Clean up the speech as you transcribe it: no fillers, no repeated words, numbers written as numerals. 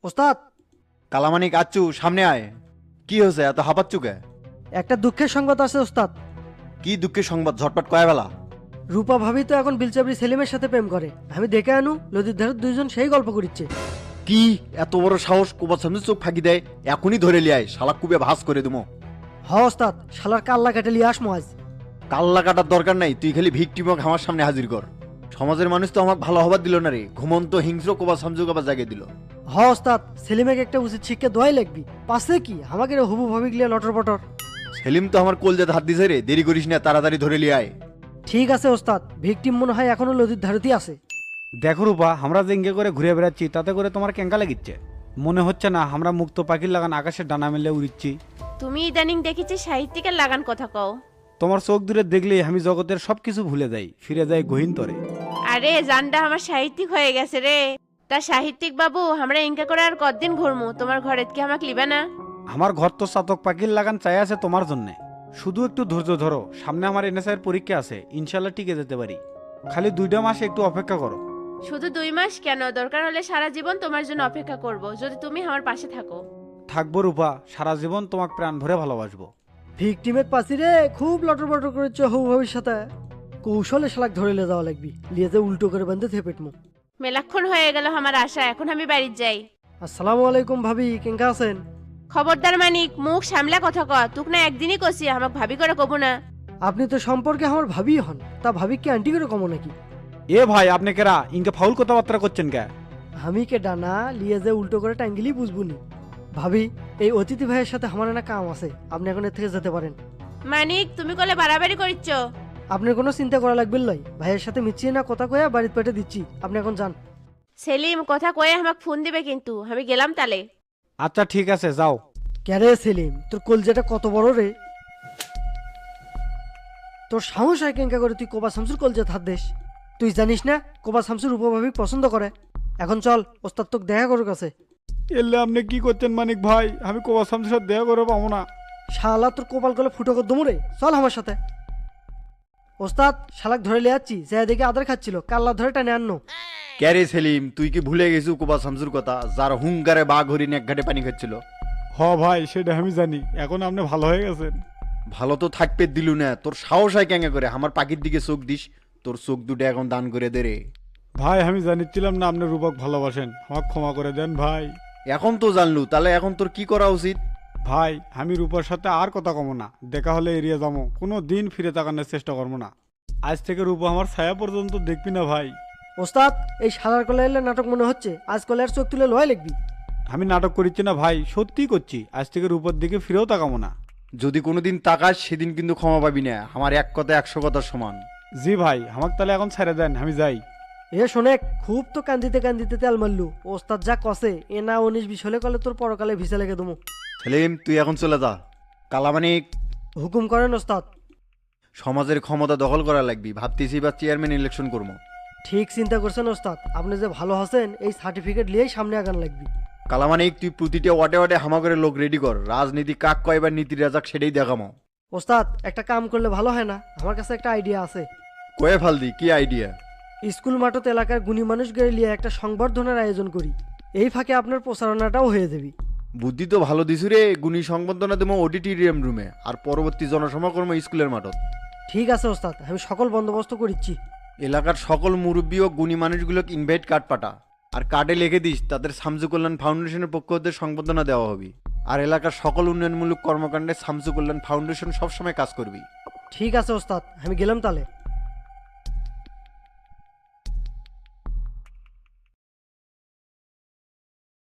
ওস্তাদ, কালামানিক আচ্ছু সামনে আয়। কি হয়েছে এত হাঁপাচ্ছু কে? একটা দুঃখের সংবাদ আছে ওস্তাদ। কি দুঃখের সংবাদ? ঝটপট কয় বেলা। রূপা ভাবি তো এখন বিলচাবরি সেলিমের সাথে প্রেম করে। আমি দেখে আনু নদীর ধারে দুইজন সেই গল্প করিচ্ছে। কি এত বড় সাহস? কোবার সামনে চোখ ফাঁকি দেয়, এখনই ধরে লিয়ায়, শালা কুবে ভাস করে দেবো। হ ওস্তাদ, শালার কাল্লা কেটে লিয়ে আসমো আজ। কাল্লা কাটার দরকার নাই, তুই খালি ভিকটিমক আমার সামনে হাজির কর। সমাজের মানুষ তো আমাকে ভালো হবার দিল না রে, ঘুমন্ত হিংস্র কোবার সামজুক আবার জাগিয়ে দিল। হ ওস্তাদ, সেলিমেকে একটা উচিত শিক্ষা দোয়াই লাগবি। পাশে কি আমাকে রে হুবু ভাবি গিয়ে লটর পটর। সেলিম তো আমার কলজাতে হাত দিছে রে, দেরি করিস না, তাড়াতাড়ি ধরে লিয়ায়। ঠিক আছে ওস্তাদ, ভিকটিম মনে হয় এখনো নদীর ধারেতেই আছে। দেখো রূপা, আমরা জেঙ্গে করে ঘুরে বেড়াচ্ছি, তাতে করে তোমার কেঙ্কা লাগিচ্ছে? মনে হচ্ছে না আমরা মুক্ত পাখির লাগান আকাশের ডানা মেলে উড়িচ্ছি? তুমি ইদানিং দেখেছি সাহিত্যিকের লাগান কথা কও। তোমার চোখ দূরে দেখলেই আমি জগতের সবকিছু ভুলে যাই, ফিরে যাই গহীনতরে। আরে জানডা আমার সাহিত্যিক হয়ে গেছে রে। তা সাহিত্যিক বাবু, আমরা ইনকা করে আর কতদিন ঘুরমু? তোমার ঘরে কি আমাকে লিবে না? আমার ঘর তো চাতক পাখির লাগান চাই আছে তোমার জন্যে। শুধু একটু ধৈর্য ধরো, সামনে আমার এনএসআই পরীক্ষা আছে, ইনশাল্লাহ টিকে যেতে পারি। খালি 2টা মাস একটু অপেক্ষা করো। শুধু 2 মাস কেন, দরকার হলে সারা জীবন তোমার জন্য অপেক্ষা করব, যদি তুমি আমার পাশে থাকো। থাকবো রূপা, সারা জীবন তোমাকে প্রাণ ভরে ভালোবাসবো। ভিকটিমের পাশি রে খুব লটর পটর করেছে হুবু ভাবির সাথে। কৌশলে শালাক ধরে লিয়ে যাওয়া লাগবি, লিয়ে যে উল্টো করে বান্ধে থেপেটমু। মেলাক্ষণ হয়ে গেল আমার আশা, এখন আমি বাড়ির যাই। আসসালামু আলাইকুম ভাবি, কেঙ্কা আছেন? খবরদার মানিক, মুখ সামলা কথা ক। তুক না একদিনই কষি, আমাকে ভাবি করে কব না। আপনি তো সম্পর্কে আমার ভাবি হন, তা ভাবি কি আন্টি করে কমো নাকি? এ ভাই, আপনি কেরা ইনকে ফাউল কথাবার্তা করছেন কে? আমি কে ডানা লিয়ে যে উল্টো করে টাঙ্গিলি বুঝবুনি। ভাবি, এই অতিথি ভাইয়ের সাথে আমার না কাম আছে, আপনি এখন এর থেকে যেতে পারেন। মানিক, তুমি কলে বাড়াবাড়ি করিচ্ছ। আপনার কোনো চিন্তা করা লাগবে লয়, ভাইয়ের সাথে মিছিয়ে না কথা কয়ে বাড়িতে পেটে দিচ্ছি, আপনি এখন যান। সেলিম কথা কয়ে আমাকে ফোন দিবে কিন্তু, আমি গেলাম তালে। আচ্ছা ঠিক আছে, যাও। ক্যারে সেলিম, তোর কলজাটা কত বড় রে? তোর সাহস হয় কেঙ্কা করে তুই কোবা শামসুর কলজাত হাত দেশ? তুই জানিস না কোবা শামসুর উপভাবিক পছন্দ করে? এখন চল, ওস্তাদ তোকে দেখা করুক কাছে। এলে আপনি কি করছেন মানিক ভাই? আমি কোবা শামসুর সাথে দেখা করে পাবো না। শালা তোর কোপাল গলে ফুটো কর দমুরে, চল আমার সাথে। ওস্তাদ, শালাক ধরে লিয়ে যাচ্ছি, যে দেখে আদার খাচ্ছিল, কাল্লা ধরে টানে আননো। ক্যারে সেলিম, তুই কি ভুলে গেছু কোবার শামসুর কথা, যার হুঙ্কারে বাঘ হরিণ এক ঘাটে পানি খাচ্ছিল? হ ভাই, সেটা আমি জানি, এখন আপনি ভালো হয়ে গেছেন। ভালো তো থাকতে দিলু না, তোর সাহস হয় কেঙ্গা করে আমার পাখির দিকে চোখ দিস? তোর চোখ দুটো এখন দান করে দে রে। ভাই আমি জানিছিলাম না আপনি রূপক ভালোবাসেন, আমাকে ক্ষমা করে দেন ভাই। এখন তো জানলু, তাহলে এখন তোর কি করা উচিত? ভাই আমি রূপার সাথে আর কথা কমো না, দেখা হলে এড়িয়ে যাবো, কোনো দিন ফিরে তাকানোর চেষ্টা করবো না। আজ থেকে রূপা আমার ছায়া পর্যন্ত দেখবি না ভাই। ওস্তাদ, এই শালার কলে এলে নাটক মনে হচ্ছে, আজ কলে আর চোখ তুলে লয় লিখবি। আমি নাটক করিচ্ছি না ভাই, সত্যিই করছি, আজ থেকে রূপার দিকে ফিরেও তাকাবো না। যদি কোনোদিন তাকাস সেদিন কিন্তু ক্ষমা পাবি না, আমার এক কথা 100 কথার সমান। জি ভাই, আমাকে তাহলে এখন ছেড়ে দেন, আমি যাই। এ শোনেক, খুব তো কান্দিতে কান্দিতে তেল মারলু। ওস্তাদ যা কষে, এ না 19-20 হলে কলে তোর পরকালে ভিসা লেগে দমু। সেলিম, তুই এখন চলে যা। কালামানিক, হুকুম করেন ওস্তাদ। সমাজের ক্ষমতা দখল করা লাগবি, ভাবতেছি বা চেয়ারম্যান ইলেকশন করবো। ঠিক চিন্তা করছেন ওস্তাদ, আপনি যে ভালো হচ্ছেন, এই সার্টিফিকেট নিয়েই সামনে আগান লাগবি। কালামানিক, তুই প্রতিটা ওয়াটে ওয়াটে হামা করে লোক রেডি কর, রাজনীতি কাক কয়বার নীতি রাজাক সেটাই দেখামো। ওস্তাদ, একটা কাম করলে ভালো হয় না? আমার কাছে একটা আইডিয়া আছে। কয়ে ফালদি, কি আইডিয়া? স্কুল মাঠত এলাকার গুণী মানুষ গড়ে নিয়ে একটা সংবর্ধনার আয়োজন করি, এই ফাঁকে আপনার প্রচারণাটাও হয়ে যাবি। বুদ্ধি তো ভালো দিছু রে, গুণী সংবর্ধনা দেবো অডিটোরিয়াম রুমে, আর পরবর্তী জনসমাকর্ম স্কুলের মাঠত। ঠিক আছে ওস্তাদ, আমি সকল বন্দোবস্ত করিচ্ছি। এলাকার সকল মুরব্বী ও গুণী মানুষগুলোকে ইনভাইট কার্ড পাঠা, আর কার্ডে লিখে দিস তাদের শামসু কল্যাণ ফাউন্ডেশনের পক্ষ হতে সংবর্ধনা দেওয়া হবে। আর এলাকার সকল উন্নয়নমূলক কর্মকাণ্ডে শামসু কল্যাণ ফাউন্ডেশন সবসময় কাজ করবি। ঠিক আছে ওস্তাদ, আমি গেলাম তাহলে।